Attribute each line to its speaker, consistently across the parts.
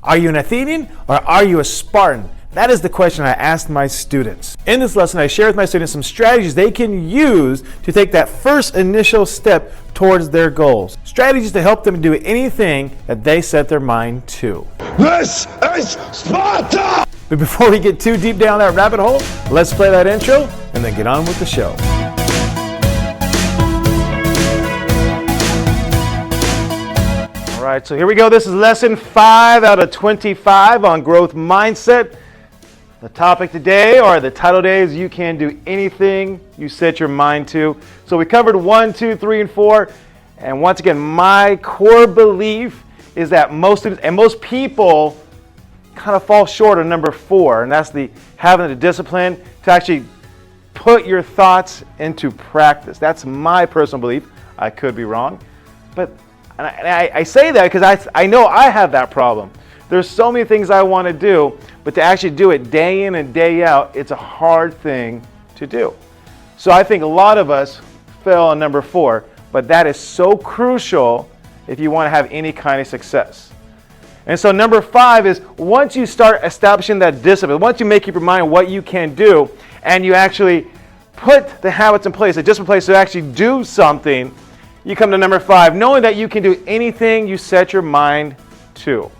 Speaker 1: Are you an Athenian or are you a Spartan? That is the question I asked my students. In this lesson, I share with my students some strategies they can use to take that first initial step towards their goals. Strategies to help them do anything that they set their mind to.
Speaker 2: This is Sparta!
Speaker 1: But before we get too deep down that rabbit hole, let's play that intro and then get on with the show. All right, so here we go. This is lesson 5 out of 25 on growth mindset. The topic today, or the title today, is you can do anything you set your mind to. So we covered 1, 2, 3, and 4. And once again, my core belief is that most students and most people kind of fall short on number 4, and that's the having the discipline to actually put your thoughts into practice. That's my personal belief. I could be wrong, but I say that because I know I have that problem. There's so many things I want to do, but to actually do it day in and day out, it's a hard thing to do. So I think a lot of us fail on number 4, but that is so crucial if you want to have any kind of success. And so number 5 is once you start establishing that discipline, once you make up your mind what you can do, and you actually put the habits in place, the discipline in place to actually do something, you come to number 5, knowing that you can do anything you set your mind to.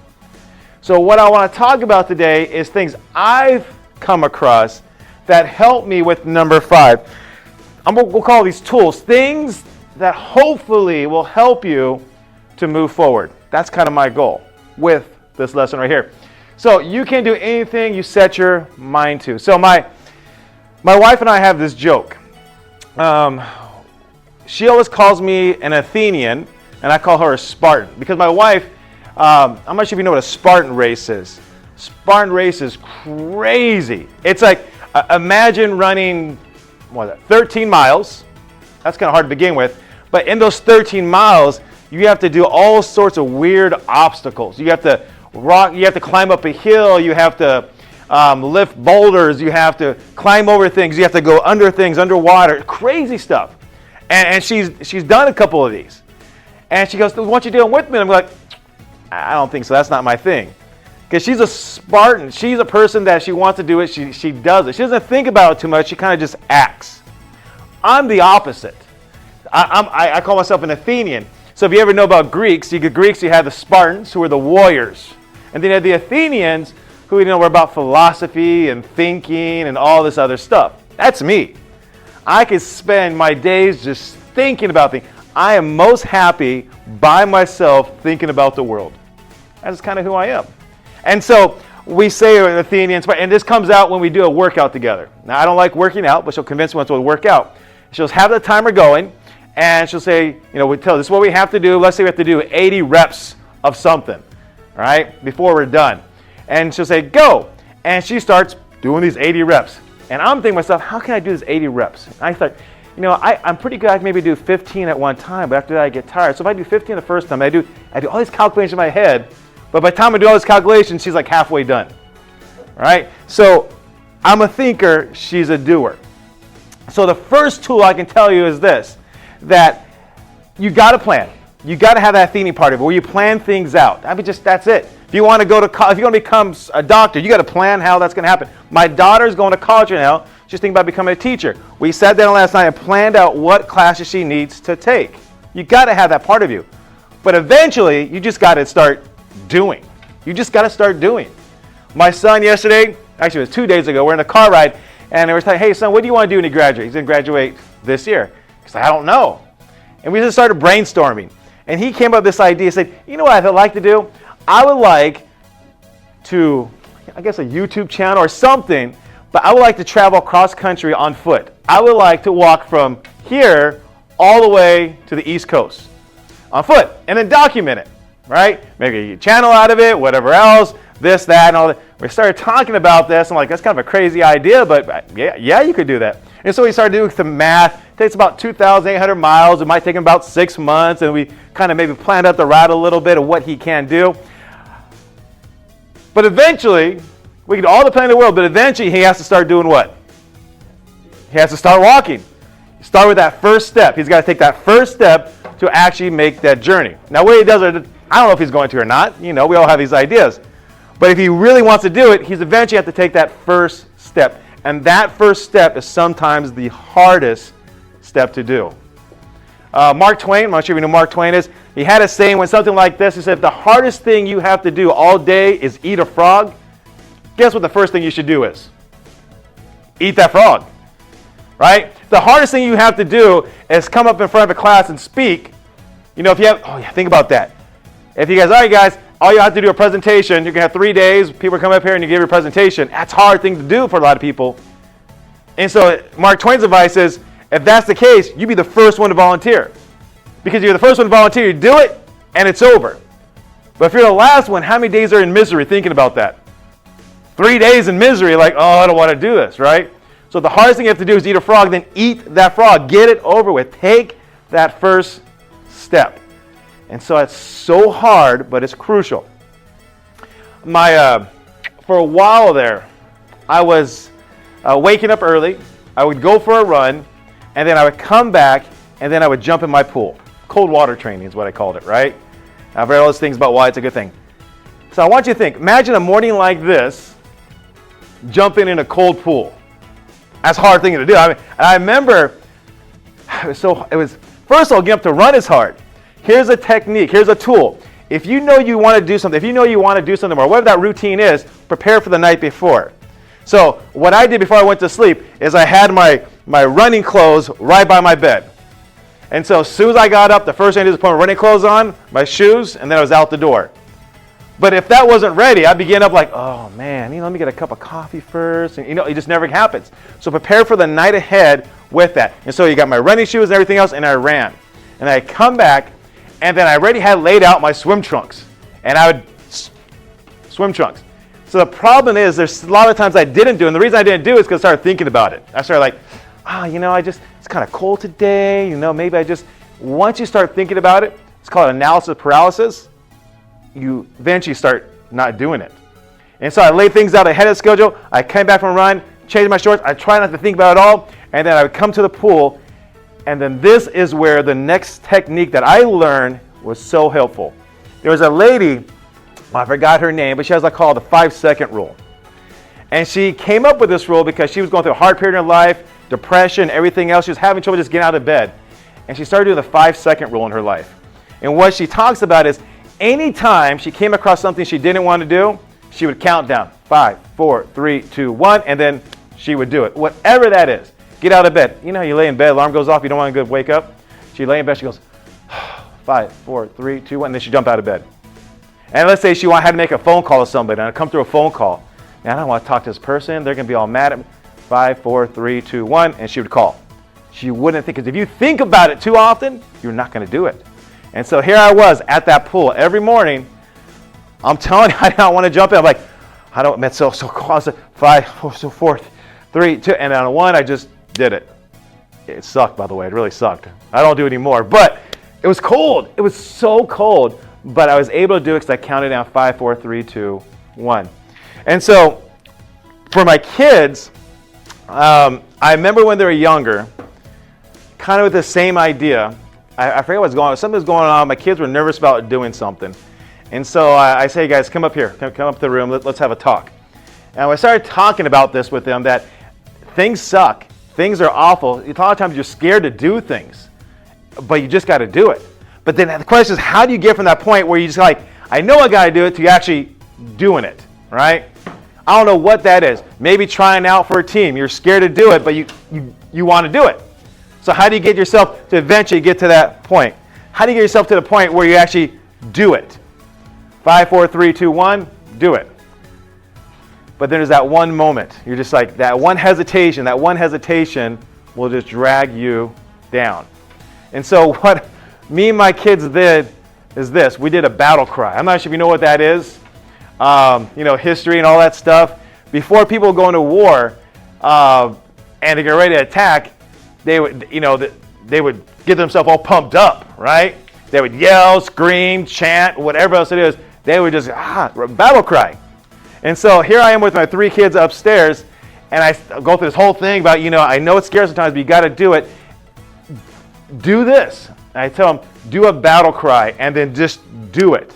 Speaker 1: So what I want to talk about today is things I've come across that help me with number 5. We'll call these tools, things that hopefully will help you to move forward. That's kind of my goal with this lesson right here. So you can do anything you set your mind to. So my wife and I have this joke. She always calls me an Athenian, and I call her a Spartan. Because my wife, I'm not sure if you know what a Spartan race is. Spartan race is crazy. It's like, imagine running, 13 miles. That's kind of hard to begin with. But in those 13 miles, you have to do all sorts of weird obstacles. You have to you have to climb up a hill, you have to lift boulders, you have to climb over things, you have to go under things, underwater, crazy stuff. And she's done a couple of these. And she goes, "What you doing with me?" And I'm like, "I don't think so. That's not my thing." Because she's a Spartan. She's a person that she wants to do it. She does it. She doesn't think about it too much. She kind of just acts. I'm the opposite. I call myself an Athenian. So if you ever know about Greeks, you have the Spartans, who are the warriors. And then you have the Athenians, who were about philosophy and thinking and all this other stuff. That's me. I could spend my days just thinking about things. I am most happy by myself thinking about the world. That's kind of who I am. And so we say Athenians, and this comes out when we do a workout together. Now, I don't like working out, but she'll convince me once we'll work out. She'll have the timer going, and she'll say, we tell this is what we have to do. Let's say we have to do 80 reps of something, right, before we're done. And she'll say, go. And she starts doing these 80 reps. And I'm thinking to myself, how can I do this 80 reps? And I thought, I'm pretty good. I can maybe do 15 at one time, but after that I get tired. So if I do 15 the first time, I do all these calculations in my head, but by the time I do all these calculations, she's like halfway done. All right? So I'm a thinker, she's a doer. So the first tool I can tell you is this, that you got to plan. You got to have that Athenian part of it, where you plan things out. That's it. If you want to go to college, if you're going to become a doctor, you got to plan how that's going to happen. My daughter's going to college right now. She's thinking about becoming a teacher. We sat down last night and planned out what classes she needs to take. You got to have that part of you. But eventually, you just got to start doing. You just got to start doing. My son yesterday, actually it was 2 days ago, we're in a car ride, and they were saying, "Hey son, what do you want to do when you graduate?" He's going to graduate this year. He's like, "I don't know." And we just started brainstorming. And he came up with this idea. He said, "You know what I'd like to do? I would like to, a YouTube channel or something, but I would like to travel cross country on foot. I would like to walk from here all the way to the East Coast on foot and then document it, right? Maybe a channel out of it, whatever else, this, that, and all that." We started talking about this. I'm like, that's kind of a crazy idea, but yeah, you could do that. And so we started doing some math. It takes about 2,800 miles. It might take him about 6 months, and we kind of maybe planned out the route a little bit of what he can do. But eventually, we can do all the planning in the world, but eventually he has to start doing what? He has to start walking. Start with that first step. He's got to take that first step to actually make that journey. Now, what he does, I don't know if he's going to or not. We all have these ideas. But if he really wants to do it, he's eventually have to take that first step. And that first step is sometimes the hardest step to do. Mark Twain, I'm not sure if you know who Mark Twain is, he had a saying when something like this. He said, the hardest thing you have to do all day is eat a frog. Guess what the first thing you should do is? Eat that frog, right? The hardest thing you have to do is come up in front of a class and speak. If you have, think about that. If you guys, all right guys, all you have to do a presentation, you can have 3 days, people come up here and you give your presentation. That's a hard thing to do for a lot of people. And so Mark Twain's advice is, if that's the case, you be the first one to volunteer. Because you're the first one to volunteer, you do it, and it's over. But if you're the last one, how many days are in misery thinking about that? 3 days in misery, like, oh, I don't want to do this, right? So the hardest thing you have to do is eat a frog, then eat that frog. Get it over with. Take that first step. And so it's so hard, but it's crucial. For a while there, I was waking up early. I would go for a run, and then I would come back, and then I would jump in my pool. Cold water training is what I called it, right? I've read all those things about why it's a good thing. So I want you to think, imagine a morning like this, jumping in a cold pool. That's a hard thing to do. I remember, first of all, getting up to run is hard. Here's a technique, here's a tool. If you know you want to do something, or whatever that routine is, prepare for the night before. So what I did before I went to sleep is I had my running clothes right by my bed. And so as soon as I got up, the first thing I did was put my running clothes on, my shoes, and then I was out the door. But if that wasn't ready, I'd be getting up like, oh man, let me get a cup of coffee first. And it just never happens. So prepare for the night ahead with that. And so you got my running shoes and everything else, and I ran. And I come back, and then I already had laid out my swim trunks. And I would swim trunks. So the problem is there's a lot of times I didn't do it. And the reason I didn't do it is because I started thinking about it. I started like, it's kind of cold today. Once you start thinking about it, it's called analysis paralysis. You eventually start not doing it. And so I laid things out ahead of schedule. I came back from a run, changed my shorts. I tried not to think about it all. And then I would come to the pool. And then this is where the next technique that I learned was so helpful. There was a lady, I forgot her name, but she has what's called the 5-second rule. And she came up with this rule because she was going through a hard period in her life, depression, everything else. She was having trouble just getting out of bed. And she started doing the 5-second rule in her life. And what she talks about is anytime she came across something she didn't want to do, she would count down 5, 4, 3, 2, 1, and then she would do it. Whatever that is. Get out of bed. You know how you lay in bed, alarm goes off, you don't want to wake up? She lay in bed, she goes, 5, 4, 3, 2, 1, and then she jumped out of bed. And let's say she had to make a phone call to somebody, and I come through a phone call. Man, I don't want to talk to this person. They're going to be all mad at me. 5, 4, 3, 2, 1, and she would call. She wouldn't think, because if you think about it too often, you're not going to do it. And so here I was at that pool every morning. I'm telling you, I don't want to jump in. I'm like, it's so cold. I said 5, 4, 3, 2, and on 1, I just did it. It sucked, by the way. It really sucked. I don't do it anymore, but it was cold. It was so cold, but I was able to do it because I counted down 5, 4, 3, 2, 1. And so for my kids, I remember when they were younger, kind of with the same idea. I forget what's going on. Something was going on. My kids were nervous about doing something. And so I say, guys, come up here. Come up to the room. Let's have a talk. And I started talking about this with them, that things suck. Things are awful. A lot of times you're scared to do things, but you just got to do it. But then the question is, how do you get from that point where you just like, I know I got to do it, to actually doing it, right? I don't know what that is. Maybe trying out for a team. You're scared to do it, but you want to do it. So how do you get yourself to eventually get to that point? How do you get yourself to the point where you actually do it? 5, 4, 3, 2, 1, do it. But then there's that one moment. You're just like, that one hesitation will just drag you down. And so what me and my kids did is this. We did a battle cry. I'm not sure if you know what that is. History and all that stuff. Before people go into war and they get ready to attack, they would get themselves all pumped up, right? They would yell, scream, chant, whatever else it is. They would just, battle cry. And so here I am with my 3 kids upstairs, and I go through this whole thing about, I know it's scary sometimes, but you got to do it. Do this. And I tell them, do a battle cry, and then just do it.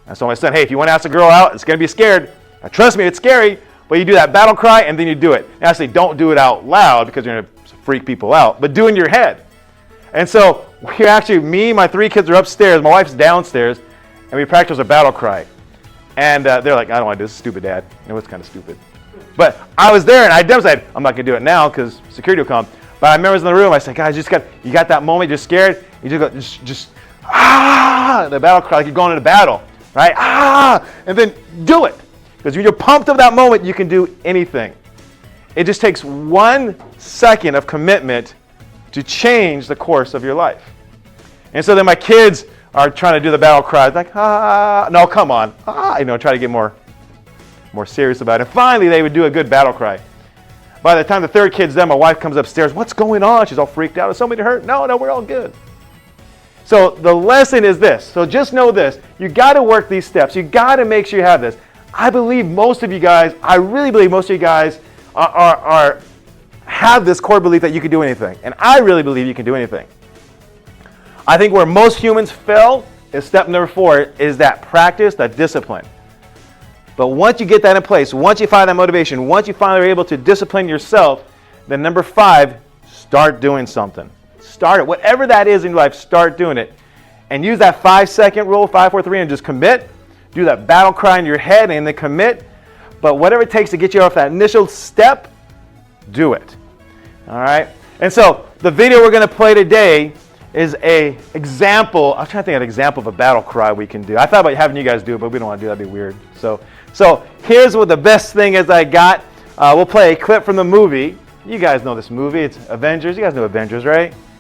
Speaker 1: I told my son, hey, if you want to ask a girl out, it's going to be scared. Now, trust me, it's scary, but you do that battle cry and then you do it. And I say, don't do it out loud because you're going to freak people out, but do it in your head. And so we actually, me, my 3 kids are upstairs, my wife's downstairs, and we practice a battle cry. And they're like, I don't want to do this, stupid, Dad. It was kind of stupid. But I was there and I demonstrated, I'm not going to do it now because security will come. But I remember I was in the room, I said, guys, you got that moment, you're scared, you just go, the battle cry, like you're going into battle, right? And then do it. Because when you're pumped up that moment, you can do anything. It just takes 1 second of commitment to change the course of your life. And so then my kids are trying to do the battle cry, like, no, come on, try to get more serious about it. And finally, they would do a good battle cry. By the time the 3rd kid's done, my wife comes upstairs, what's going on? She's all freaked out. Is somebody hurt? No, we're all good. So the lesson is this. So just know this. You got to work these steps. You got to make sure you have this. I believe most of you guys, I really believe most of you guys have this core belief that you can do anything. And I really believe you can do anything. I think where most humans fail is step number 4 is that practice, that discipline. But once you get that in place, once you find that motivation, once you finally are able to discipline yourself, then number 5, start doing something. Start it. Whatever that is in your life, start doing it. And use that 5-second rule, 5, 4, 3, and just commit. Do that battle cry in your head and then commit. But whatever it takes to get you off that initial step, do it. All right? And so the video we're going to play today is a example. I'm trying to think of an example of a battle cry we can do. I thought about having you guys do it, but we don't want to do that. That'd be weird. So here's what the best thing is I got. We'll play a clip from the movie. You guys know this movie. It's Avengers. You guys know Avengers, right?